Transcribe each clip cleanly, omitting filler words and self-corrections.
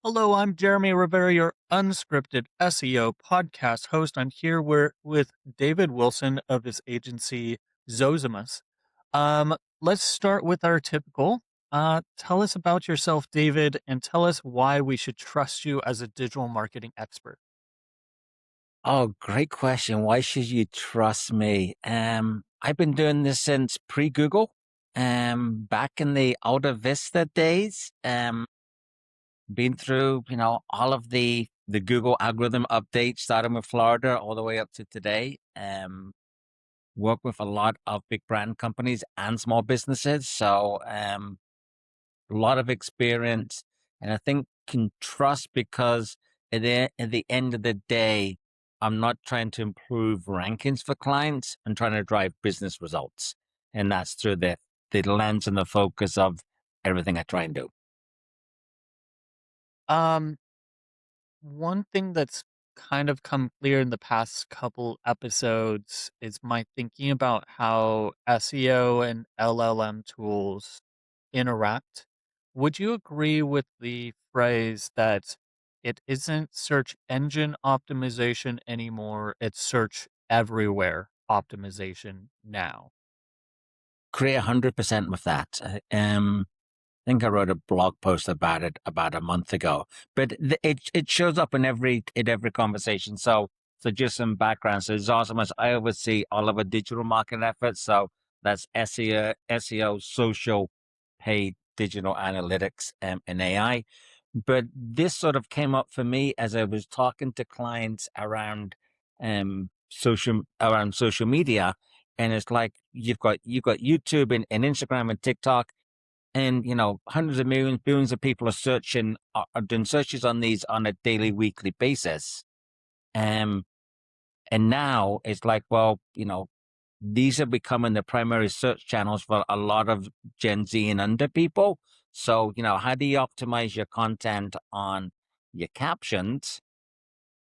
Hello, I'm Jeremy Rivera, your Unscripted SEO podcast host. I'm here with David Wilson of his agency Zozimus. Let's start with our typical. Tell us about yourself, David, and tell us why we should trust you as a digital marketing expert. Oh, great question. Why should you trust me? I've been doing this since pre-Google, back in the AltaVista days. Been through, all of the Google algorithm updates, starting with Florida all the way up to today. Work with a lot of big brand companies and small businesses. So, a lot of experience, and I think can trust because at the end of the day, I'm not trying to improve rankings for clients. I'm trying to drive business results, and that's through the lens and the focus of everything I try and do. Um, One thing that's kind of come clear in the past couple episodes is my thinking about how SEO and LLM tools interact. Would you agree with the phrase that it isn't search engine optimization anymore, it's search everywhere optimization now? Agree 100% with that. I think I wrote a blog post about it about a month ago, but it shows up in every conversation. So just some background. So Zozimus, I oversee all of our digital marketing efforts. So that's SEO, social, paid digital analytics, and AI. But this sort of came up for me as I was talking to clients around social media, and it's like you've got YouTube and Instagram and TikTok, and hundreds of millions, billions of people are doing searches on these on a daily, weekly basis. Um, and now it's like, well, these are becoming the primary search channels for a lot of Gen Z and under people. So, how do you optimize your content on your captions?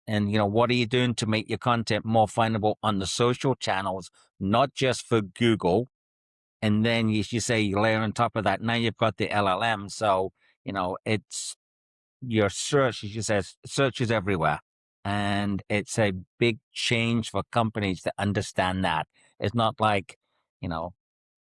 And, what are you doing to make your content more findable on the social channels, not just for Google? And then you say you layer on top of that. Now you've got the LLM. So, it's your search, as you said, search is everywhere. And it's a big change for companies to understand that. It's not like, you know,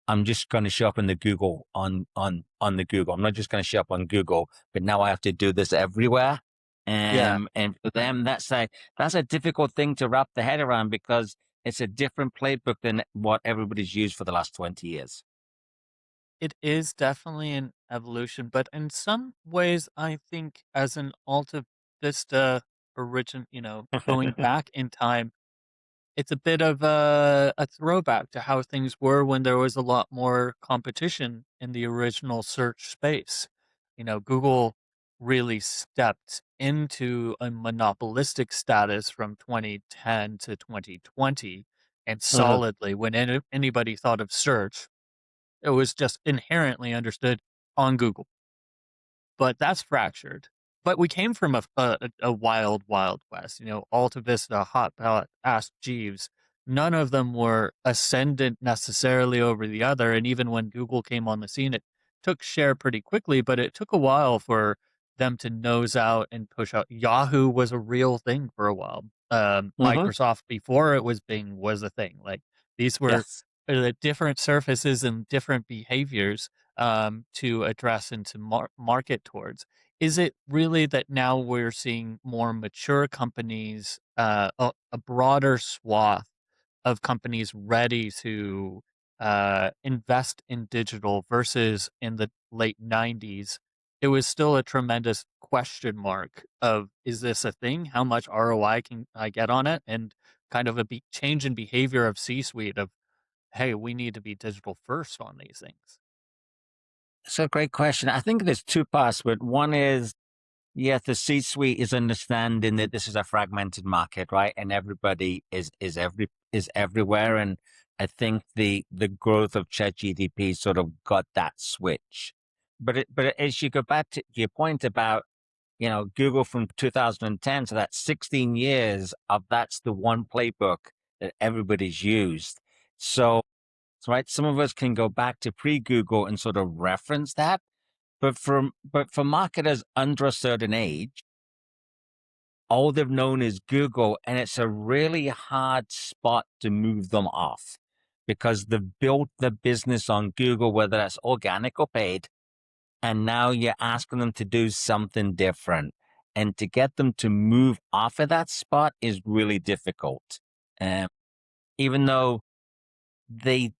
I'm just going to show up in the Google on the Google. I'm not just going to show up on Google, but now I have to do this everywhere. Yeah. And for them, that's a difficult thing to wrap their head around because it's a different playbook than what everybody's used for the last 20 years. It is definitely an evolution, but in some ways, I think as an Alta Vista origin, going back in time, it's a bit of a throwback to how things were when there was a lot more competition in the original search space. Google really stepped into a monopolistic status from 2010 to 2020, and Mhm. solidly, when anybody thought of search, it was just inherently understood on Google, but that's fractured. But we came from a wild, wild west. Alta Vista, Hotbot, Ask Jeeves. None of them were ascendant necessarily over the other. And even when Google came on the scene, it took share pretty quickly, but it took a while for them to nose out and push out. Yahoo was a real thing for a while. Mhm. Microsoft before it was Bing was a thing. Like these were Yes. different surfaces and different behaviors to address and to market towards. Is it really that now we're seeing more mature companies, a broader swath of companies ready to invest in digital versus in the late 90s? It was still a tremendous question mark of, is this a thing? How much ROI can I get on it? And kind of a change in behavior of C-suite of, hey, we need to be digital first on these things. So great question. I think there's two parts, but one is, yes, the C-suite is understanding that this is a fragmented market, right? And everybody is everywhere. And I think the growth of ChatGPT sort of got that switch. But as you go back to your point about, Google from 2010, so that's 16 years of that's the one playbook that everybody's used. So, right, some of us can go back to pre-Google and sort of reference that. but for marketers under a certain age, all they've known is Google, and it's a really hard spot to move them off because they've built the business on Google, whether that's organic or paid, and now you're asking them to do something different. And to get them to move off of that spot is really difficult. Um, Even though they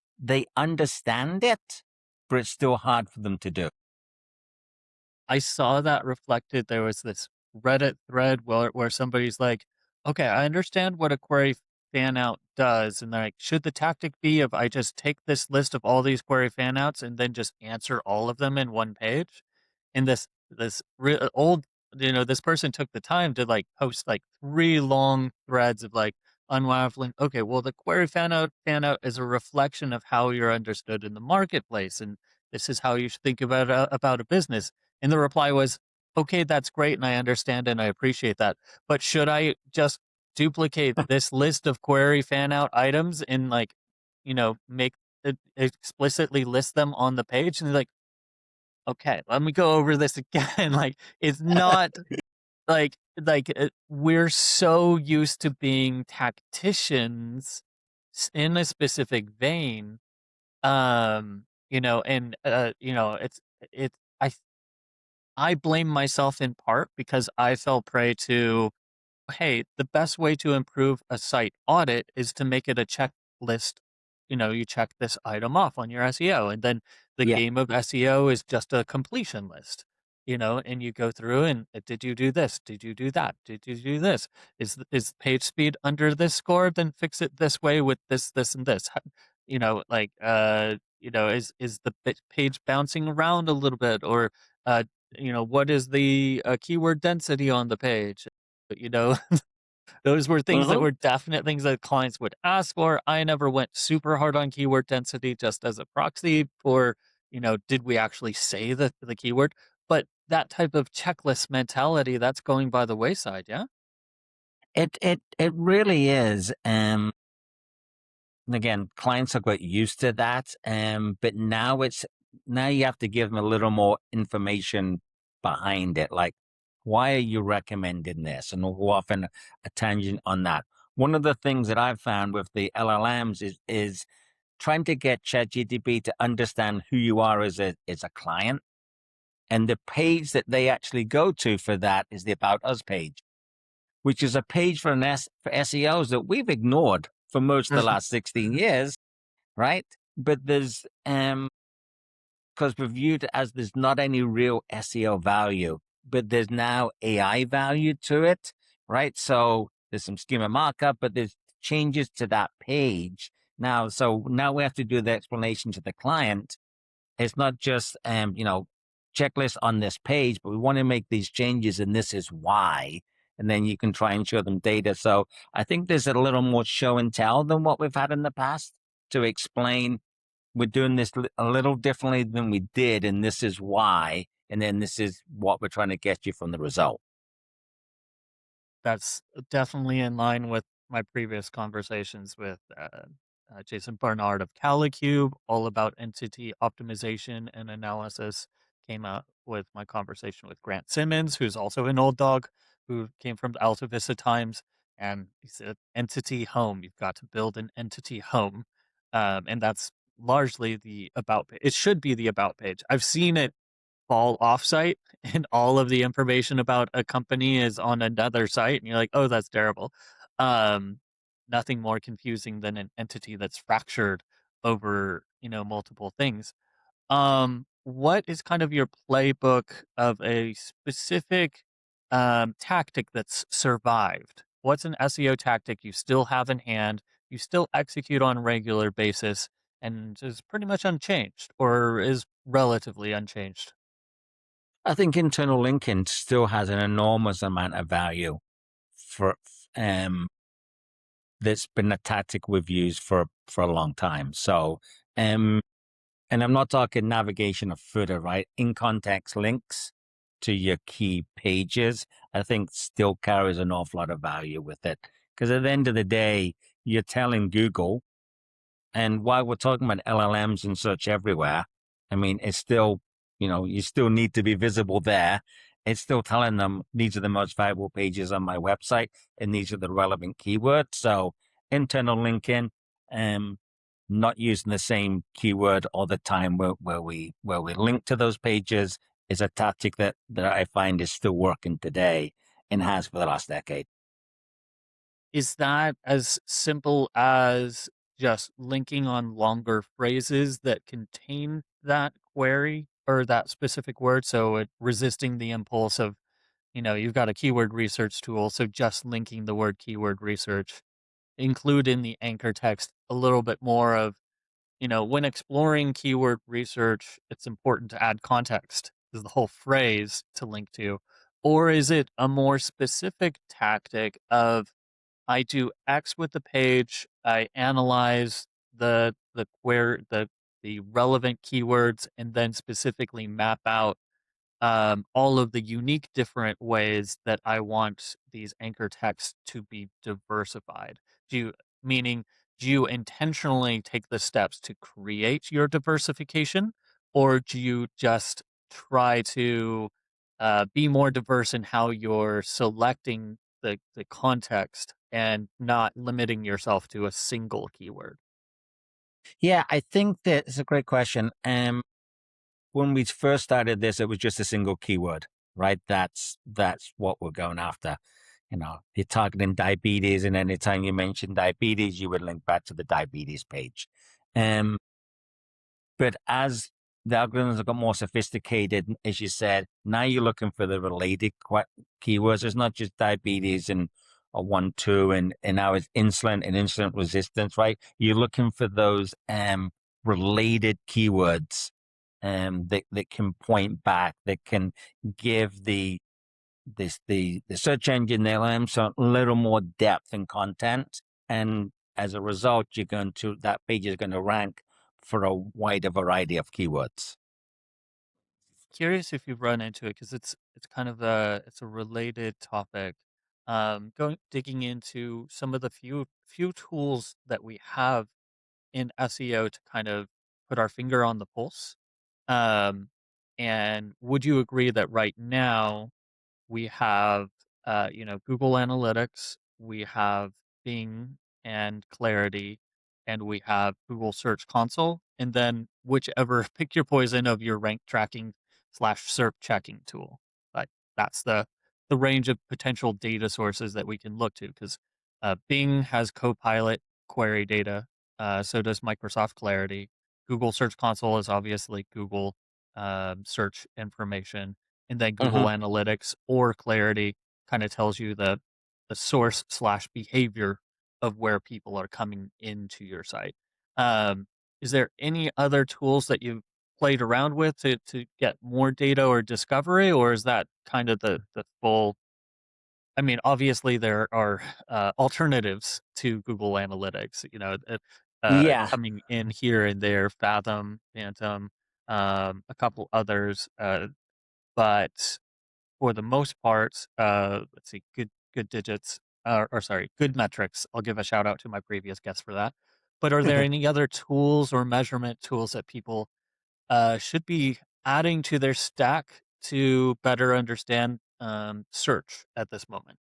understand it, but it's still hard for them to do. I saw that reflected. There was this Reddit thread where somebody's like, okay, I understand what a query fan out does. And they're like, should the tactic be if I just take this list of all these query fan outs and then just answer all of them in one page? And old, this person took the time to like post like 3 long threads of like unraveling. Okay, well, the query fan out is a reflection of how you're understood in the marketplace. And this is how you should think about a business. And the reply was, okay, that's great. And I understand and I appreciate that. But should I just duplicate this list of query fan out items and like, make it explicitly list them on the page? And they're like, okay, let me go over this again. Like, it's not we're so used to being tacticians in a specific vein. It's I blame myself in part because I fell prey to, hey, the best way to improve a site audit is to make it a checklist. You check this item off on your SEO, and then the Yeah. game of SEO is just a completion list. And you go through and did you do this? Did you do that? Did you do this? Is page speed under this score? Then fix it this way with this, this, and this. Is the page bouncing around a little bit, or what is the keyword density on the page? You know, those were things that Uh-huh. were definite things that clients would ask for. I never went super hard on keyword density just as a proxy for, did we actually say the keyword? But that type of checklist mentality, that's going by the wayside, yeah? It really is. And again, clients have got used to that. But now you have to give them a little more information behind it. Like, why are you recommending this? And we'll often a tangent on that. One of the things that I've found with the LLMs is trying to get ChatGPT to understand who you are as a client. And the page that they actually go to for that is the About Us page, which is a page for for SEOs that we've ignored for most of the last 16 years, right? But there's because we're viewed as there's not any real SEO value, but there's now AI value to it, right? So there's some schema markup, but there's changes to that page now. So now we have to do the explanation to the client. It's not just checklist on this page, but we want to make these changes, and this is why. And then you can try and show them data. So I think there's a little more show and tell than what we've had in the past to explain we're doing this a little differently than we did, and this is why. And then this is what we're trying to get you from the result. That's definitely in line with my previous conversations with Jason Barnard of Calicube, all about entity optimization and analysis. Came out with my conversation with Grant Simmons, who's also an old dog, who came from AltaVista Times. And he said, entity home, you've got to build an entity home. And that's largely the about page. It should be the about page. I've seen it fall offsite and all of the information about a company is on another site and you're like, oh, that's terrible. um Nothing more confusing than an entity that's fractured over multiple things. What is kind of your playbook of a specific tactic that's survived? What's an SEO tactic you still have in hand, you still execute on a regular basis, and is pretty much unchanged or is relatively unchanged? I think internal linking still has an enormous amount of value for um that's been a tactic we've used for a long time. So and I'm not talking navigation of footer, right? In context links to your key pages, I think still carries an awful lot of value with it. Because at the end of the day, you're telling Google, and while we're talking about LLMs and such everywhere, I mean, it's still you still need to be visible there. It's still telling them these are the most valuable pages on my website and these are the relevant keywords. So internal linking, um, not using the same keyword all the time where we link to those pages is a tactic that I find is still working today and has for the last decade. Is that as simple as just linking on longer phrases that contain that query or that specific word? So resisting the impulse of, you've got a keyword research tool. So just linking the word keyword research, include in the anchor text a little bit more of, when exploring keyword research, it's important to add context, is the whole phrase to link to. Or is it a more specific tactic of, I do X with the page. I analyze the relevant keywords and then specifically map out all of the unique different ways that I want these anchor texts to be diversified. Do you meaning do you intentionally take the steps to create your diversification, or do you just try to be more diverse in how you're selecting the context and not limiting yourself to a single keyword? Yeah, I think that it's a great question. When we first started this, it was just a single keyword, right? That's what we're going after. You're targeting diabetes, and anytime you mention diabetes, you would link back to the diabetes page. Um, but as the algorithms have got more sophisticated, as you said, now you're looking for the related keywords. It's not just diabetes and a 1, 2, and now it's insulin and insulin resistance, right? You're looking for those related keywords that can point back, that can give the search engine, the LLMs, a little more depth and content. And as a result, that page is going to rank for a wider variety of keywords. Curious if you've run into it because it's kind of a related topic. Going digging into some of the few tools that we have in SEO to kind of put our finger on the pulse. Um, and would you agree that right now we have, Google Analytics, we have Bing and Clarity, and we have Google Search Console, and then whichever pick your poison of your rank tracking slash SERP checking tool. Like that's the range of potential data sources that we can look to because Bing has Copilot query data, so does Microsoft Clarity. Google Search Console is obviously Google search information, and then Google Hmm. Analytics or Clarity kind of tells you the source slash behavior of where people are coming into your site. Um, is there any other tools that you've played around with to get more data or discovery, or is that kind of the full? I mean, obviously there are alternatives to Google Analytics, Yeah, coming in here and there, Fathom, Phantom, a couple others, but for the most part, let's see, good digits, or sorry, good metrics. I'll give a shout out to my previous guest for that. But are there any other tools or measurement tools that people should be adding to their stack to better understand search at this moment?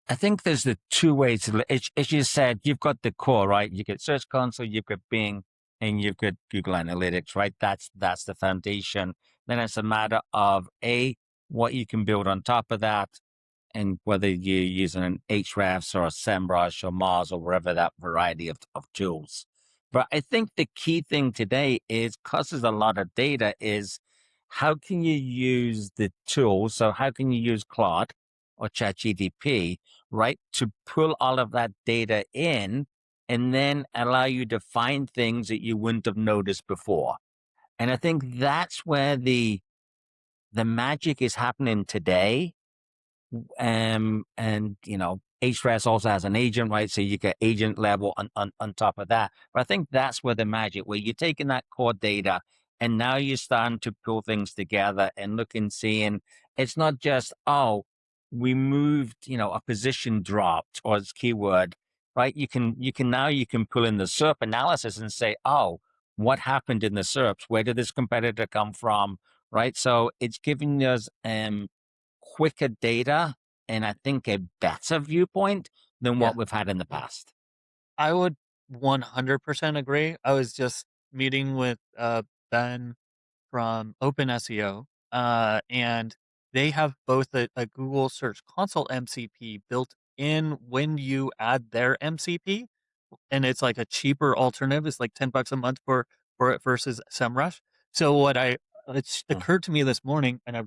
I think there's the two ways as you said, you've got the core, right? You get Search Console, you've got Bing, and you've got Google Analytics, right? That's the foundation. Then it's a matter of what you can build on top of that, and whether you're using an Hrefs or a SEMrush or Mars or wherever, that variety of tools. But I think the key thing today is, because there's a lot of data, is how can you use the tools? So how can you use Claude or ChatGPT, right, to pull all of that data in and then allow you to find things that you wouldn't have noticed before? And I think that's where the magic is happening today. And HRES also has an agent, right? So you get agent level on top of that. But I think that's where the magic, where you're taking that core data and now you're starting to pull things together and look and seeing it's not just, oh, we moved, a position dropped or it's keyword, right? You can pull in the SERP analysis and say, oh, what happened in the SERPs, where did this competitor come from, right? So it's giving us quicker data and I think a better viewpoint than Yeah. what we've had in the past. I would 100% agree. I was just meeting with Ben from Open SEO, and they have both a Google Search Console MCP built in when you add their MCP, and it's like a cheaper alternative. It's like $10 a month for it versus SEMrush. So it occurred to me this morning, and I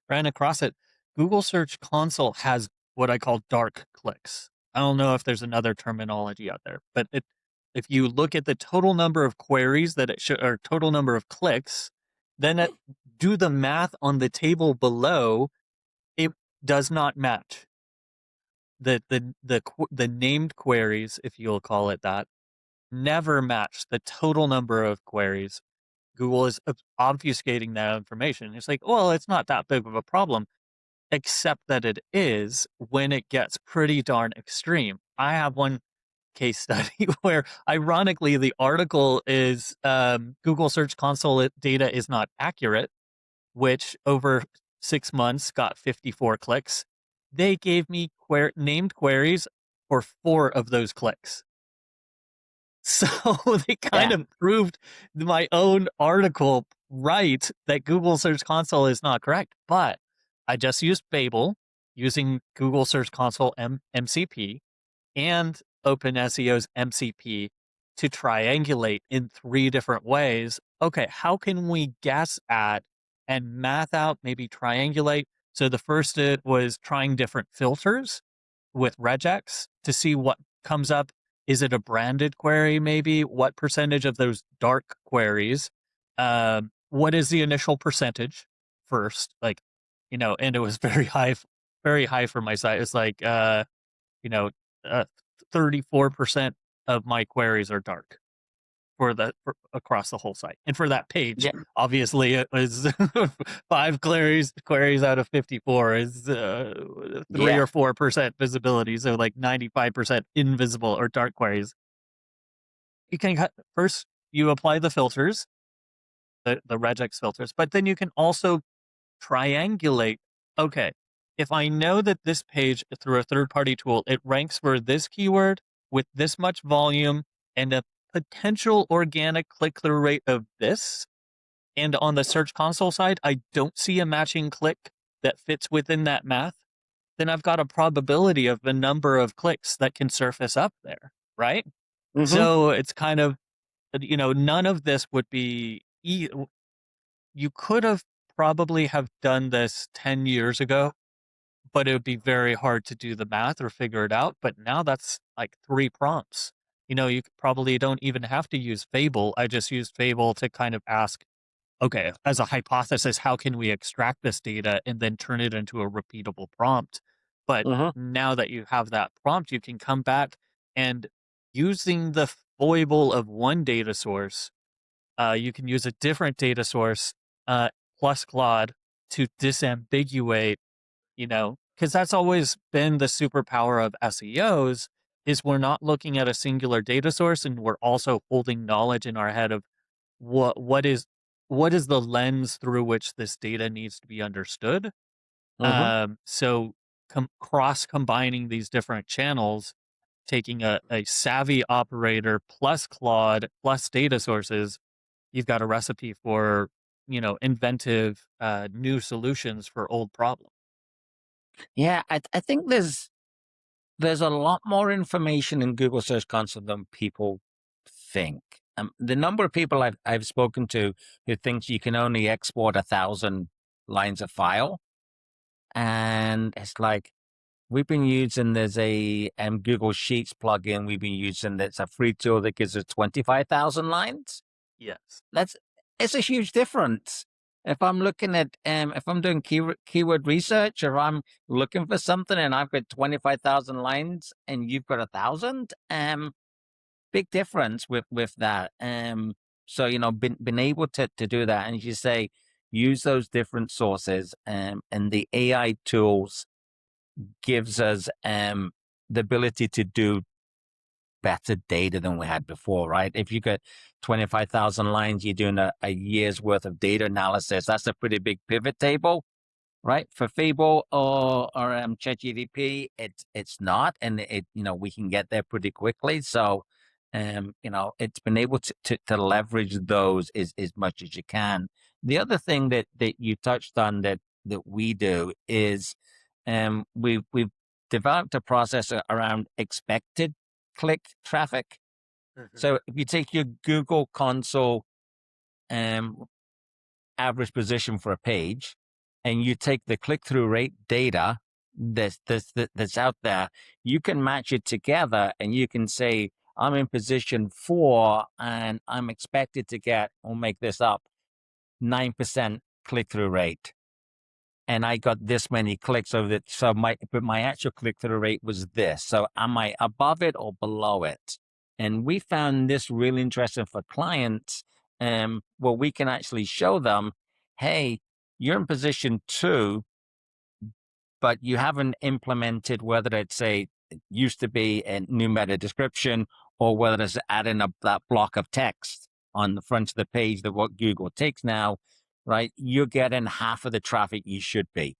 ran across it. Google Search Console has what I call dark clicks. I don't know if there's another terminology out there, but if you look at the total number of queries that it should, or total number of clicks, then do the math on the table below, it does not match the named queries, if you'll call it that, never match the total number of queries. Google is obfuscating that information. It's like, well, it's not that big of a problem, except that it is when it gets pretty darn extreme. I have one case study where, ironically, the article is Google Search Console data is not accurate, which over 6 months got 54 clicks. They gave me named queries for 4 of those clicks. So they kind Yeah. of proved my own article right that Google Search Console is not correct. But I just used Fable using Google Search Console MCP and OpenSEO's MCP to triangulate in 3 different ways. Okay, how can we guess at and math out, maybe triangulate? So the first it was trying different filters with regex to see what comes up. Is it a branded query, maybe? What percentage of those dark queries? What is the initial percentage first? Like, and it was very high for my site. It's like, you know, uh, 34% of my queries are dark across the whole site. And for that page, Yeah. obviously it was 5 queries out of 54 is 3 Yeah. or 4% visibility. So like 95% invisible or dark queries. You can first you apply the filters, the regex filters, but then you can also triangulate. Okay, if I know that this page through a third-party tool, it ranks for this keyword with this much volume and a potential organic click-through rate of this, and on the Search Console side, I don't see a matching click that fits within that math, then I've got a probability of the number of clicks that can surface up there, right? Mm-hmm. So it's kind of, none of this would be, you could have probably have done this 10 years ago, but it would be very hard to do the math or figure it out. But now that's like 3 prompts. You probably don't even have to use Fable. I just used Fable to kind of ask, okay, as a hypothesis, how can we extract this data and then turn it into a repeatable prompt? But Mm-hmm. now that you have that prompt, you can come back and, using the foible of one data source, you can use a different data source uh, plus Claude to disambiguate, because that's always been the superpower of SEOs, is we're not looking at a singular data source, and we're also holding knowledge in our head of what is the lens through which this data needs to be understood. Mm-hmm. So cross combining these different channels, taking a savvy operator plus Claude plus data sources, you've got a recipe for, inventive new solutions for old problems. Yeah, I think there's a lot more information in Google Search Console than people think. The number of people I've spoken to who thinks you can only export 1,000 lines of file, and it's like we've been using there's a Google Sheets plugin we've been using that's a free tool that gives us 25,000 lines. Yes. It's a huge difference. If I'm looking at if I'm doing keyword research or I'm looking for something and I've got 25,000 lines and you've got 1,000, big difference with that. So been able to do that, and as you say, use those different sources, and the AI tools gives us the ability to do better data than we had before, right? If you get 25,000 lines, you're doing a year's worth of data analysis. That's a pretty big pivot table, right? For Fable or ChatGPT, it's not, and we can get there pretty quickly. So, it's been able to leverage those as much as you can. The other thing that you touched on that we do is, we've developed a process around expected click traffic. Mhm. So if you take your Google console um, average position for a page, and you take the click-through rate data that's out there, you can match it together, and you can say, I'm in position 4, and I'm expected to get, I'll make this up, 9% click-through rate. And I got this many clicks over it. So my actual click-through rate was this. So am I above it or below it? And we found this really interesting for clients, where we can actually show them, hey, you're in position 2, but you haven't implemented, whether it's say it used to be a new meta description, or whether it's adding that block of text on the front of the page that what Google takes now, right? You're getting half of the traffic you should be.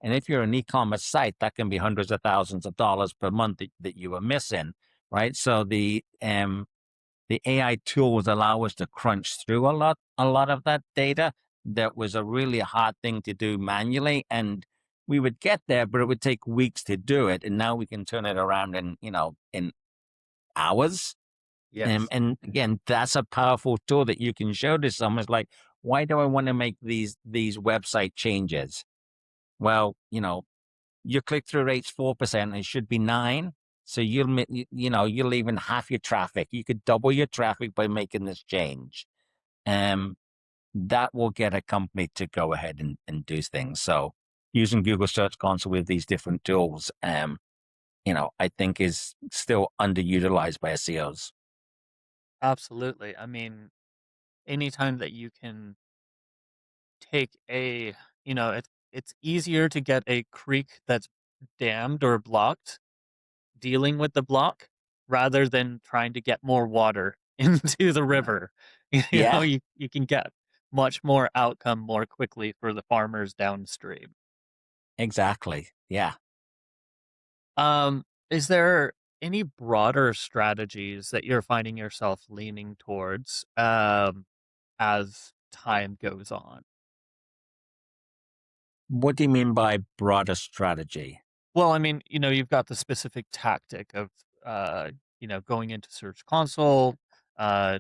And if you're an e-commerce site, that can be hundreds of thousands of dollars per month that you are missing, right? So the AI tools allow us to crunch through a lot of that data that was a really hard thing to do manually. And we would get there, but it would take weeks to do it. And now we can turn it around in hours. Yes. And again, that's a powerful tool that you can show to someone. It's like, why do I want to make these website changes? Well, your click-through rate's 4%, it should be 9. So you're leaving half your traffic. You could double your traffic by making this change. That will get a company to go ahead and do things. So using Google Search Console with these different tools, I think is still underutilized by SEOs. Absolutely. I mean, anytime that you can take it's easier to get a creek that's dammed or blocked, dealing with the block, rather than trying to get more water into the river. Yeah, You can get much more outcome more quickly for the farmers downstream. exactly. Yeah. Is there any broader strategies that you're finding yourself leaning towards as time goes on? What do you mean by broader strategy? Well, I mean, you've got the specific tactic of, going into Search Console, uh,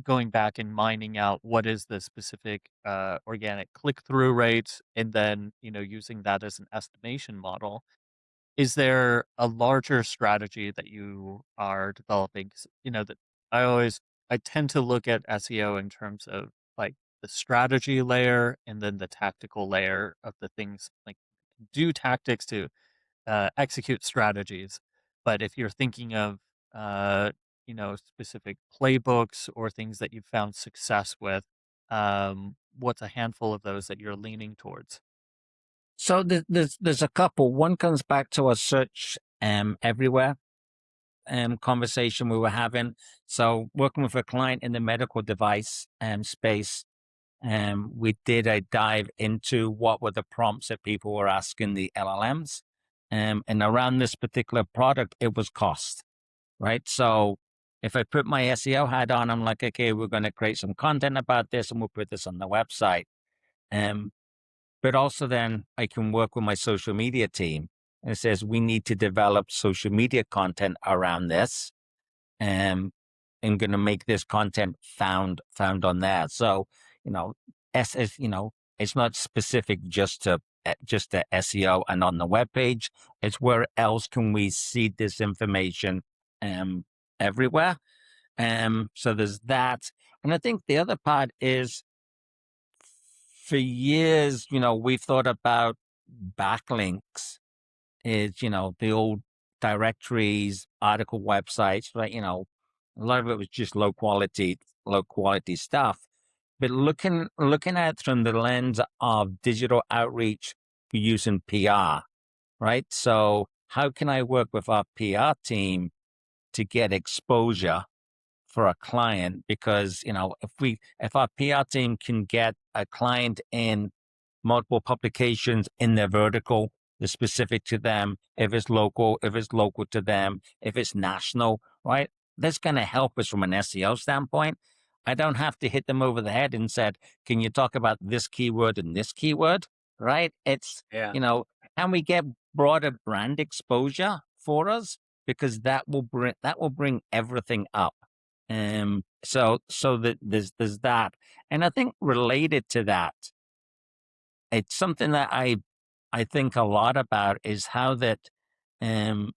going back and mining out what is the specific organic click through rate, and then, using that as an estimation model. Is there a larger strategy that you are developing? 'Cause, that I tend to look at SEO in terms of like the strategy layer and then the tactical layer of the things, like do tactics to execute strategies. But if you're thinking of, specific playbooks or things that you've found success with, what's a handful of those that you're leaning towards? So there's a couple. One comes back to a search everywhere conversation we were having. So working with a client in the medical device space, we did a dive into what were the prompts that people were asking the LLMs. And around this particular product, it was cost, right? So if I put my SEO hat on, I'm like, okay, we're going to create some content about this and we'll put this on the website. Um, but also then I can work with my social media team, and it says we need to develop social media content around this. Um, and going to make this content found on there. So, you know, it's not specific just to SEO and on the web page. It's where else can we see this information um everywhere. So there's that. And I think the other part is, for years, we've thought about backlinks is, the old directories, article websites, right? A lot of it was just low quality stuff. But looking at it from the lens of digital outreach for using PR, right? So how can I work with our PR team to get exposure for a client, because if our PR team can get a client in multiple publications in their vertical that's specific to them, if it's local to them, if it's national, right? That's going to help us from an SEO standpoint. I don't have to hit them over the head and said, can you talk about this keyword and this keyword, right? It's, Yeah. can we get broader brand exposure for us? Because that will bring everything up. So that there's that. And I think related to that, it's something that I think a lot about, is how that um,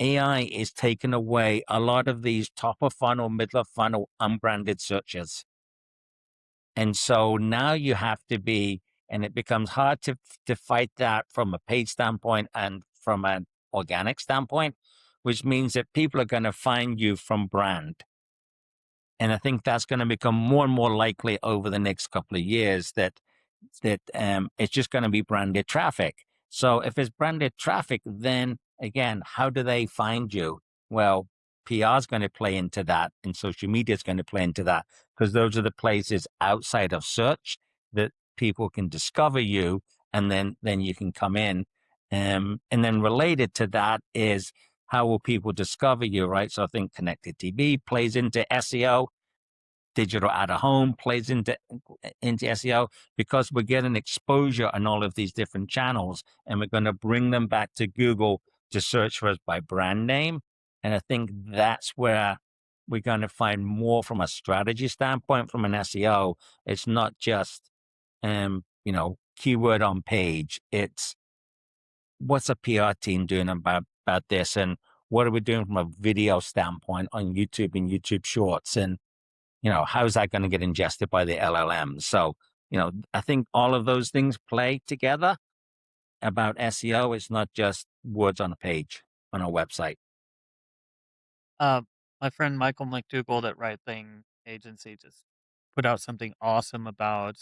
AI is taking away a lot of these top of funnel, middle of funnel, unbranded searches. And so now you have to be, and it becomes hard to fight that from a paid standpoint and from an organic standpoint, which means that people are going to find you from brand. And I think that's going to become more and more likely over the next couple of years, that it's just going to be branded traffic. So if it's branded traffic, then again, how do they find you? Well, PR is going to play into that, and social media is going to play into that, because those are the places outside of search that people can discover you, and then you can come in. And then related to that is, how will people discover you, right? So I think connected TV plays into SEO. Digital out of home plays into SEO, because we're getting exposure on all of these different channels, and we're going to bring them back to Google to search for us by brand name. And I think that's where we're going to find more from a strategy standpoint, from an SEO. It's not just keyword on page. It's, what's a PR team doing about this, and what are we doing from a video standpoint on YouTube and YouTube Shorts, and how's that going to get ingested by the LLMs? So, I think all of those things play together about SEO. It's not just words on a page on a website. Uh, my friend Michael McDougall at Right Thing Agency just put out something awesome about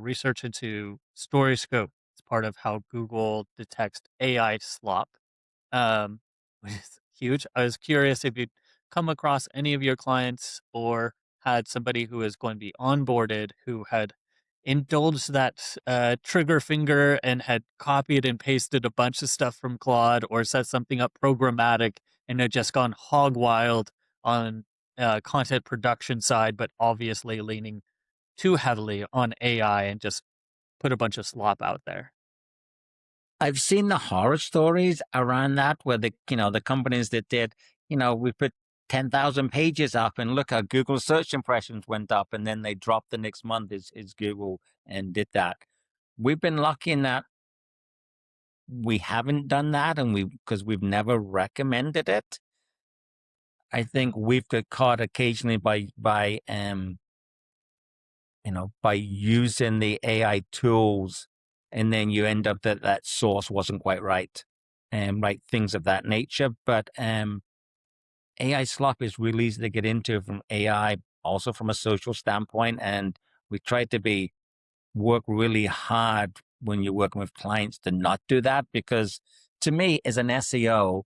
research into story scope. It's part of how Google detects AI slop, which is huge. I was curious if you'd come across any of your clients or had somebody who is going to be onboarded who had indulged that trigger finger and had copied and pasted a bunch of stuff from Claude, or set something up programmatic and had just gone hog wild on content production side, but obviously leaning too heavily on AI and just put a bunch of slop out there. I've seen the horror stories around that, where the companies that did, we put 10,000 pages up and look how Google search impressions went up, and then they dropped the next month is Google, and did that. We've been lucky in that we haven't done that, and because we've never recommended it. I think we've got caught occasionally by using the AI tools, and then you end up that source wasn't quite right, and right, things of that nature. But AI slop is really easy to get into from AI, also from a social standpoint, and we try to work really hard when you're working with clients to not do that, because to me, as an SEO,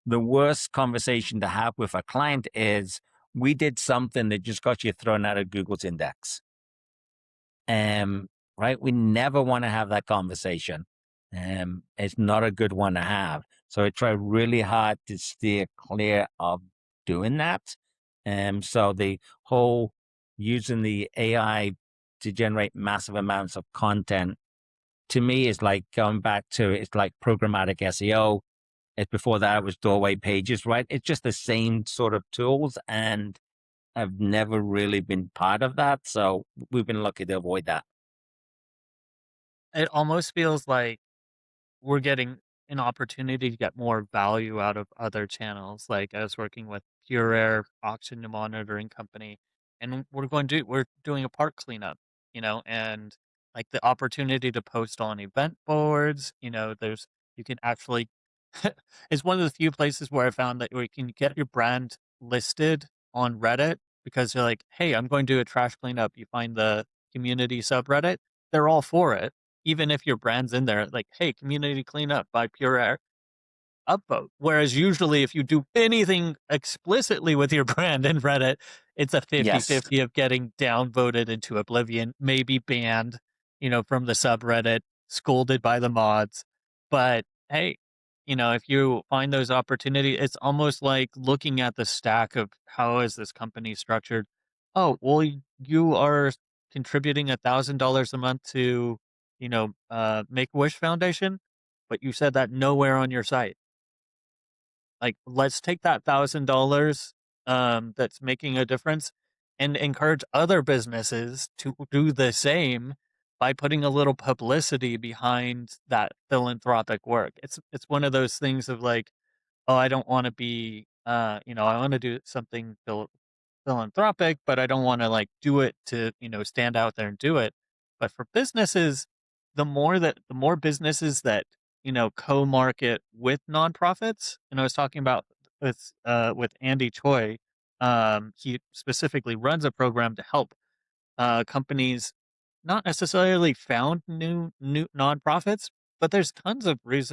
the worst conversation to have with a client is, we did something that just got you thrown out of Google's index. Right? We never want to have that conversation. It's not a good one to have. So I try really hard to steer clear of doing that. So the whole using the AI to generate massive amounts of content, to me, is like going back to, it's like programmatic SEO. Before that, it was doorway pages, right? It's just the same sort of tools, and I've never really been part of that. So we've been lucky to avoid that. It almost feels like we're getting an opportunity to get more value out of other channels. Like I was working with Pure Air auction monitoring company, and we're doing a park cleanup, and like the opportunity to post on event boards, there's you can actually it's one of the few places where I found that where you can get your brand listed on Reddit, because you're like, hey, I'm going to do a trash cleanup. You find the community subreddit, they're all for it, even if your brand's in there, like, hey, community cleanup by Pure Air. upvote. Whereas usually if you do anything explicitly with your brand in Reddit, it's a Yes. 50-50 of getting downvoted into oblivion, maybe banned, from the subreddit, scolded by the mods. But hey, if you find those opportunities, it's almost like looking at the stack of how is this company structured. Oh, well, you are contributing $1,000 a month to, Make-A-Wish Foundation, but you said that nowhere on your site. Like, let's take that $1,000 that's making a difference and encourage other businesses to do the same by putting a little publicity behind that philanthropic work. It's one of those things of like, oh, I don't want to be, I want to do something philanthropic, but I don't want to like do it to, stand out there and do it. But for businesses, the more businesses that, co-market with nonprofits, and I was talking about with Andy Choi, he specifically runs a program to help companies not necessarily found new nonprofits, but there's tons of ways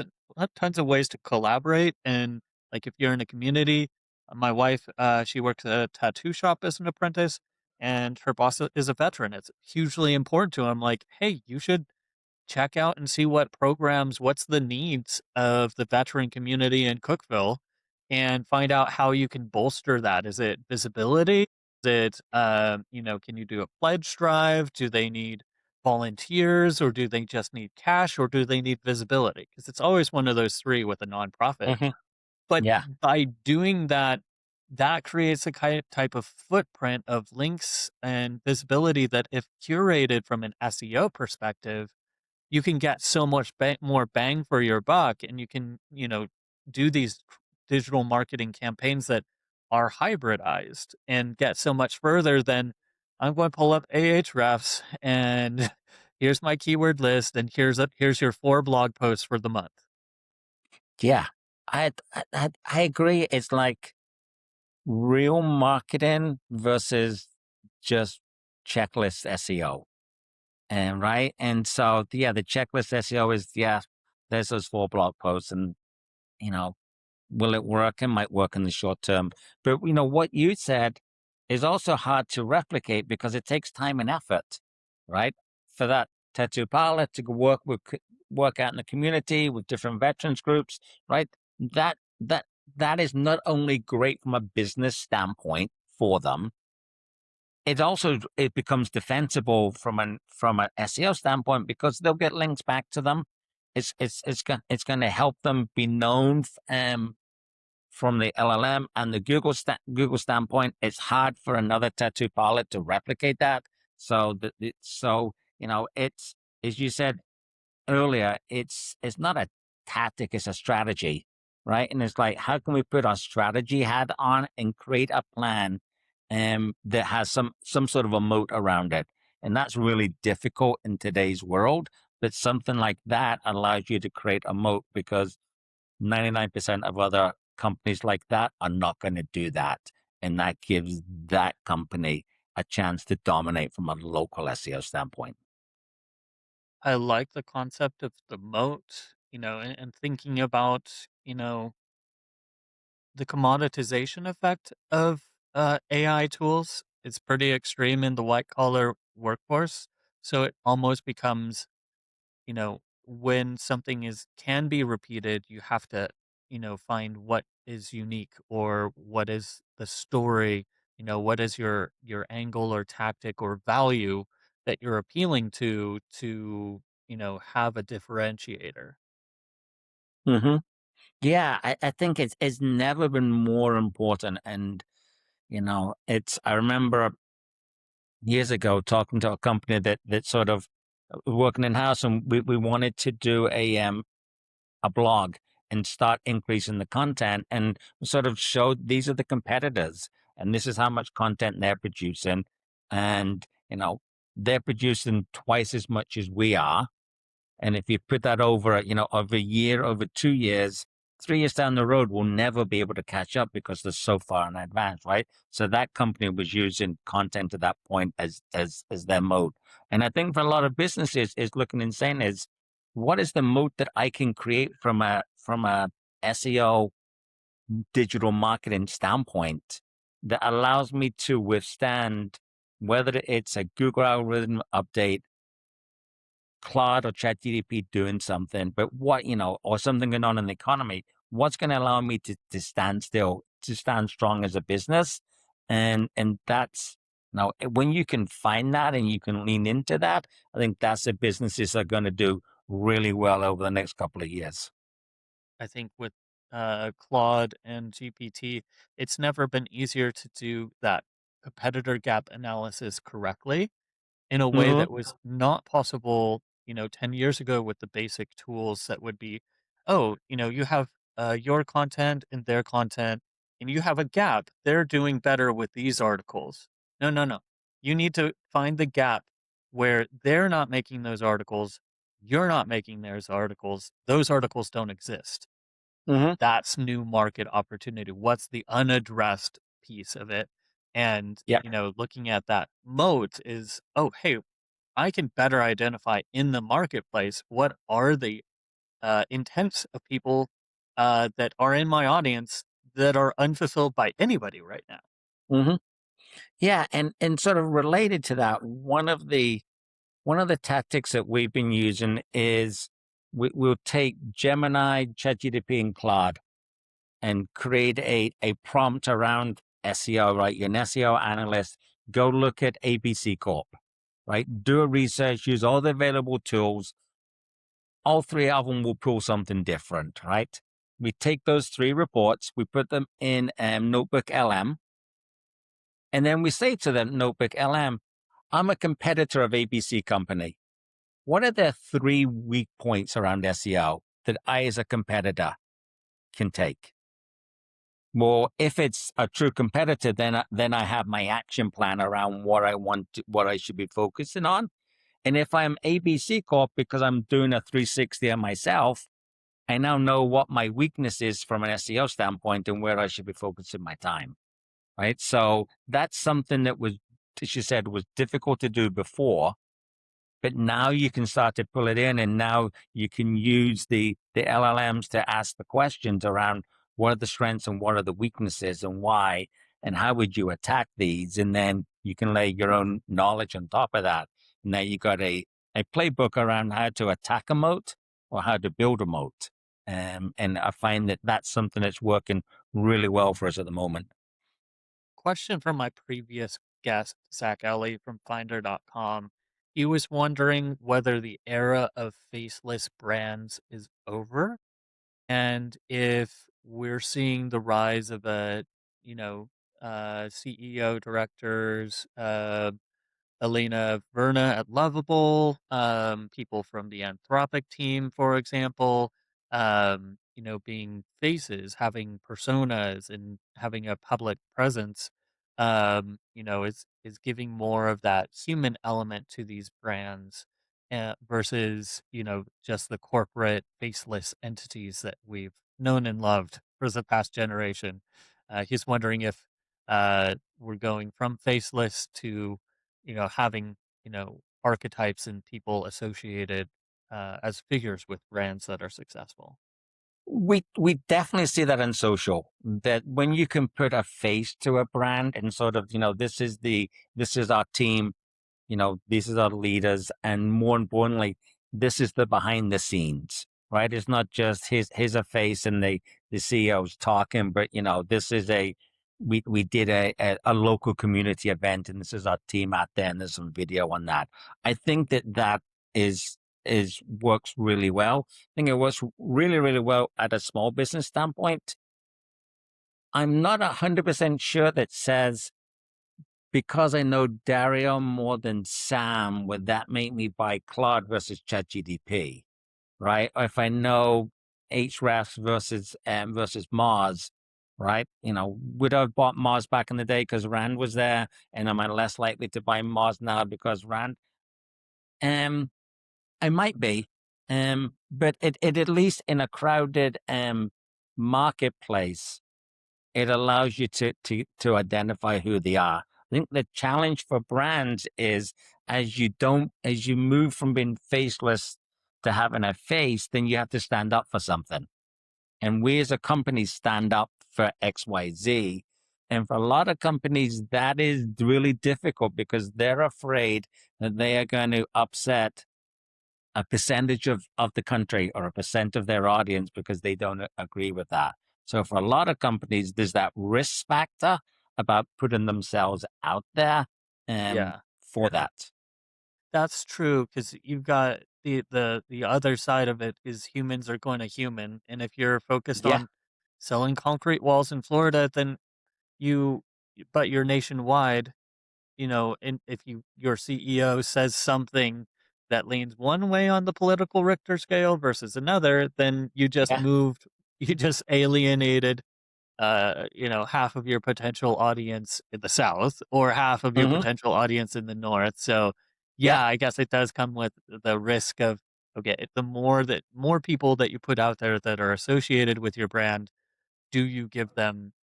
to collaborate. And like if you're in a community, my wife, she works at a tattoo shop as an apprentice, and her boss is a veteran. It's hugely important to him. Like, hey, you should check out and see what's the needs of the veteran community in Cookville and find out how you can bolster that. Is it visibility? Is it, can you do a pledge drive? Do they need volunteers or do they just need cash or do they need visibility? Because it's always one of those three with a nonprofit. Hmm. But Yeah. by doing that, that creates a type of footprint of links and visibility that if curated from an SEO perspective, you can get so much more bang for your buck and you can, do these digital marketing campaigns that are hybridized and get so much further than I'm going to pull up Ahrefs and here's my keyword list and here's your 4 blog posts for the month. Yeah. I agree. It's like real marketing versus just checklist SEO. And right. And so, yeah, the checklist SEO is, yeah, there's those 4 blog posts and, you know, will it work? It might work in the short term. But, what you said is also hard to replicate because it takes time and effort, right? For that tattoo parlor to work out in the community with different veterans groups, right? That, that, that is not only great from a business standpoint for them, it becomes defensible from an SEO standpoint because they'll get links back to them. It's going to help them be known from the LLM and the Google standpoint. It's hard for another tattoo parlor to replicate that. It's, as you said earlier, it's not a tactic, it's a strategy, right? And it's like, how can we put our strategy hat on and create a plan that has some sort of a moat around it? And that's really difficult in today's world. But something like that allows you to create a moat because 99% of other companies like that are not going to do that. And that gives that company a chance to dominate from a local SEO standpoint. I like the concept of the moat, and thinking about, the commoditization effect of AI tools. It's pretty extreme in the white collar workforce. So it almost becomes, when something can be repeated, you have to, find what is unique or what is the story, what is your angle or tactic or value that you're appealing to, have a differentiator. Hmm. Yeah, I think it's never been more important. And, I remember years ago talking to a company that sort of working in house, and we wanted to do a blog and start increasing the content, and we sort of showed these are the competitors and this is how much content they're producing. And, they're producing twice as much as we are. And if you put that over, over a year, over 2 years, 3 years down the road, we'll never be able to catch up because they're so far in advance, right? So that company was using content at that point as their moat. And I think for a lot of businesses is looking and saying is, what is the moat that I can create from a SEO digital marketing standpoint that allows me to withstand whether it's a Google algorithm update, Claude or ChatGPT doing something, but what, or something going on in the economy, what's going to allow me to stand still, to stand strong as a business. And that's, now when you can find that and you can lean into that, I think that's the businesses are going to do really well over the next couple of years. I think with Claude and GPT, it's never been easier to do that competitor gap analysis correctly in a way Mm-hmm. that was not possible, 10 years ago with the basic tools that would be, oh, you have your content and their content, and you have a gap. They're doing better with these articles. No, no, no. You need to find the gap where they're not making those articles. You're not making those articles. Those articles don't exist. Mm-hmm. That's new market opportunity. What's the unaddressed piece of it? And, Yeah. looking at that moat is, oh, hey, I can better identify in the marketplace what are the intents of people that are in my audience that are unfulfilled by anybody right now. Mm-hmm. Yeah. And sort of related to that, one of the tactics that we've been using is we'll take Gemini, ChatGPT, and Claude and create a prompt around SEO, right? You're an SEO analyst. Go look at ABC Corp, right? Do a research, use all the available tools. All three of them will pull something different, right? We take those three reports, we put them in Notebook LM, and then we say to them, Notebook LM, I'm a competitor of ABC company. What are the three weak points around SEO that I, as a competitor, can take? Well, if it's a true competitor, then I have my action plan around what I should be focusing on. And if I'm ABC Corp because I'm doing a 360 on myself, I now know what my weakness is from an SEO standpoint and where I should be focusing my time. Right. So that's something that was, as you said, was difficult to do before. But now you can start to pull it in, and now you can use the LLMs to ask the questions around what are the strengths and what are the weaknesses and why, and how would you attack these? And then you can lay your own knowledge on top of that. Now you got a playbook around how to attack a moat or how to build a moat. And I find that that's something that's working really well for us at the moment. Question from my previous guest, Zach Ellie from Finder.com. He was wondering whether the era of faceless brands is over and if we're seeing the rise of you know, CEO directors, Elena Verna at Lovable, people from the Anthropic team, for example, being faces, having personas, and having a public presence, is giving more of that human element to these brands versus, just the corporate faceless entities that we've known and loved for the past generation. He's wondering if we're going from faceless to having, archetypes and people associated as figures with brands that are successful. We definitely see that on social, that when you can put a face to a brand and sort of, this is our team, these are our leaders, and more importantly, this is the behind the scenes, right? It's not just here's a face and the CEO's talking, but this is we did a local community event and this is our team out there and there's some video on that. I think that is works really well. I think it works really, really well at a small business standpoint. I'm not 100% sure that says because I know Dario more than Sam, would that make me buy Claude versus ChatGPT, right? Or if I know Hrefs versus Mars, right? Would I have bought Mars back in the day because Rand was there, and am I less likely to buy Mars now because Rand? Um, I might be, but it at least in a crowded marketplace, it allows you to identify who they are. I think the challenge for brands is as you move from being faceless to having a face, then you have to stand up for something. and we as a company stand up for XYZ. And for a lot of companies, that is really difficult because they're afraid that they are going to upset a percentage of the country or a percent of their audience because they don't agree with that. So for a lot of companies, there's that risk factor about putting themselves out there Yeah. for that. That's true because 'cause you've got the other side of it is humans are going to human, and if you're focused Yeah. on selling concrete walls in Florida, then you but you're nationwide, and if your CEO says something that leans one way on the political Richter scale versus another, then Yeah. you just alienated half of your potential audience in the South or half of your Hmm. potential audience in the North. So, Yeah. yeah, I guess it does come with the risk of, okay, the more people that you put out there that are associated with your brand, do you give them,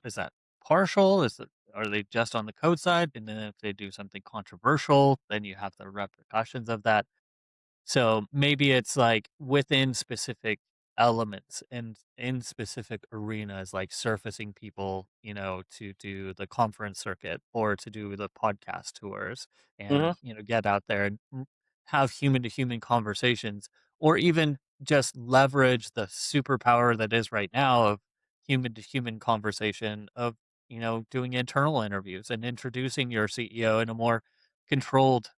is that partial? Are they just on the code side? And then if they do something controversial, then you have the repercussions of that. So maybe it's like within specific elements and in specific arenas, like surfacing people, to do the conference circuit or to do the podcast tours and, Hmm. get out there and have human to human conversations or even just leverage the superpower that is right now of human to human conversation of, doing internal interviews and introducing your CEO in a more controlled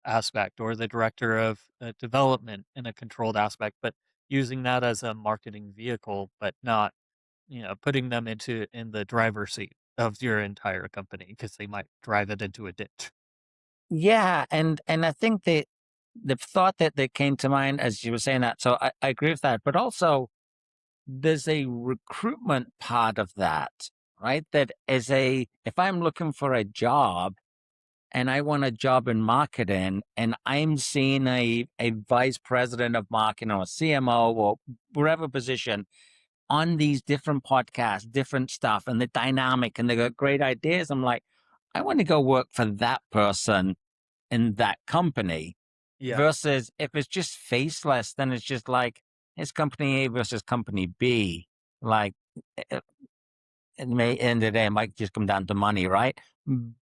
aspect or the director of development in a controlled aspect, but using that as a marketing vehicle, but not, putting them in the driver's seat of your entire company because they might drive it into a ditch. Yeah. And I think that the thought that came to mind as you were saying that, so I agree with that, but also there's a recruitment part of that, right? That is if I'm looking for a job and I want a job in marketing and I'm seeing a vice president of marketing or a CMO or whatever position on these different podcasts, different stuff, and the dynamic, and they got great ideas. I'm like, I want to go work for that person in that company Yeah. versus if it's just faceless, then it's just like it's company A versus company B. Like, it may end of the day, it might just come down to money, right?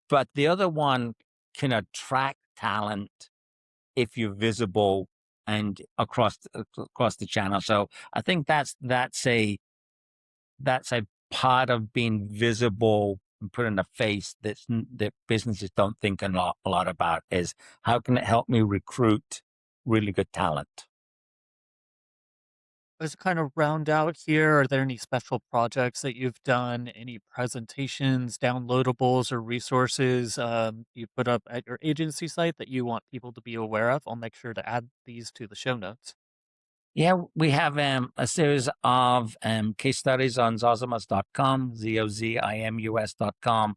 But the other one can attract talent if you're visible and across the channel. So I think that's a part of being visible and putting a face that businesses don't think a lot about is how can it help me recruit really good talent? Let's kind of round out here. Are there any special projects that you've done? Any presentations, downloadables, or resources you put up at your agency site that you want people to be aware of? I'll make sure to add these to the show notes. Yeah, we have a series of case studies on zozimus.com, zozimus.com,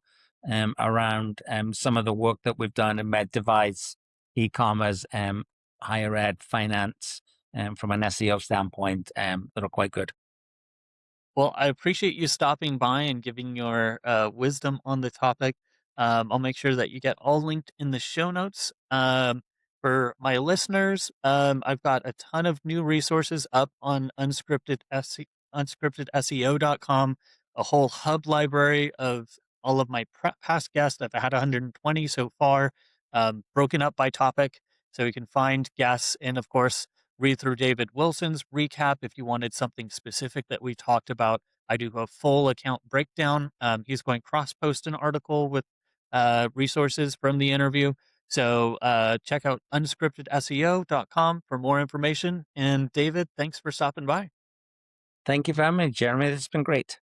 around some of the work that we've done in med device, e-commerce, higher ed, finance, from an SEO standpoint, that are quite good. Well, I appreciate you stopping by and giving your wisdom on the topic. I'll make sure that you get all linked in the show notes. For my listeners, I've got a ton of new resources up on unscripted SEO.com, a whole hub library of all of my past guests. I've had 120 so far, broken up by topic. So you can find guests and, of course, read through David Wilson's recap if you wanted something specific that we talked about. I do a full account breakdown. He's going cross post an article with resources from the interview. So check out unscriptedseo.com for more information. And David, thanks for stopping by. Thank you very much, Jeremy. This has been great.